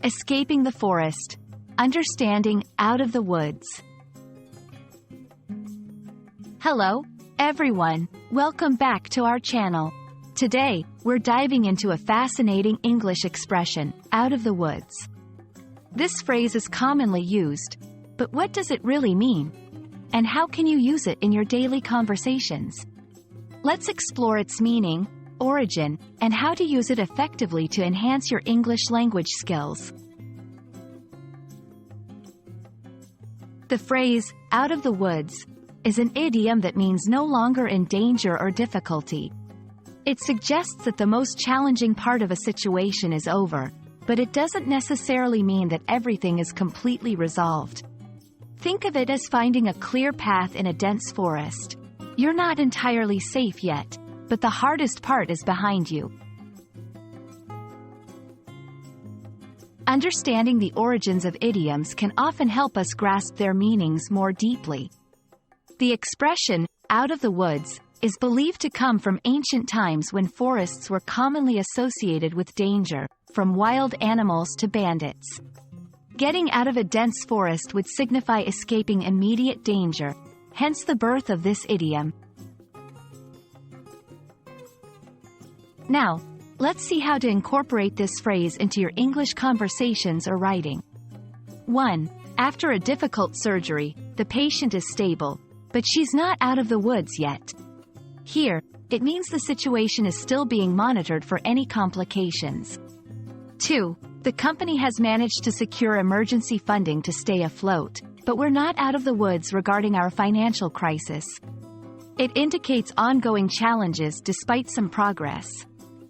Escaping the forest. Understanding out of the woods. Hello, everyone. Welcome back to our channel. Today, we're diving into a fascinating English expression, out of the woods. This phrase is commonly used, but what does it really mean? And how can you use it in your daily conversations? Let's explore its meaning, origin, and how to use it effectively to enhance your English language skills. The phrase, out of the woods, is an idiom that means no longer in danger or difficulty. It suggests that the most challenging part of a situation is over, but it doesn't necessarily mean that everything is completely resolved. Think of it as finding a clear path in a dense forest. You're not entirely safe yet, but the hardest part is behind you. Understanding the origins of idioms can often help us grasp their meanings more deeply. The expression, out of the woods, is believed to come from ancient times when forests were commonly associated with danger, from wild animals to bandits. Getting out of a dense forest would signify escaping immediate danger, hence the birth of this idiom. Now, let's see how to incorporate this phrase into your English conversations or writing. 1. After a difficult surgery, the patient is stable, but she's not out of the woods yet. Here, it means the situation is still being monitored for any complications. 2. The company has managed to secure emergency funding to stay afloat, but we're not out of the woods regarding our financial crisis. It indicates ongoing challenges despite some progress.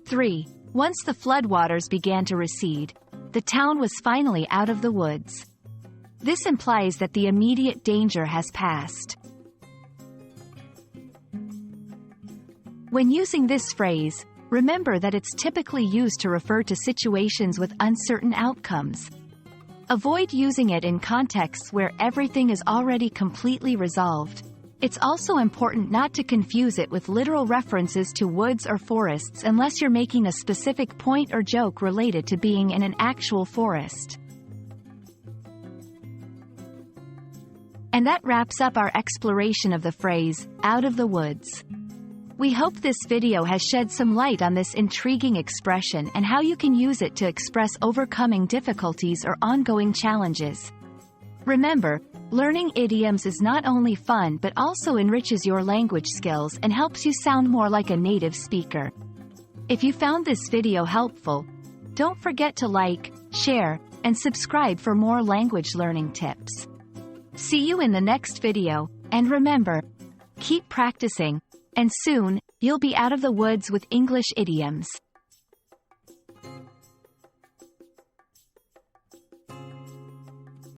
3. Once the floodwaters began to recede, the town was finally out of the woods. This implies that the immediate danger has passed. When using this phrase, remember that it's typically used to refer to situations with uncertain outcomes. Avoid using it in contexts where everything is already completely resolved. It's also important not to confuse it with literal references to woods or forests unless you're making a specific point or joke related to being in an actual forest. And that wraps up our exploration of the phrase, out of the woods. We hope this video has shed some light on this intriguing expression and how you can use it to express overcoming difficulties or ongoing challenges. Remember, learning idioms is not only fun but also enriches your language skills and helps you sound more like a native speaker. If you found this video helpful, don't forget to like, share, and subscribe for more language learning tips. See you in the next video, and remember, keep practicing, and soon, you'll be out of the woods with English idioms.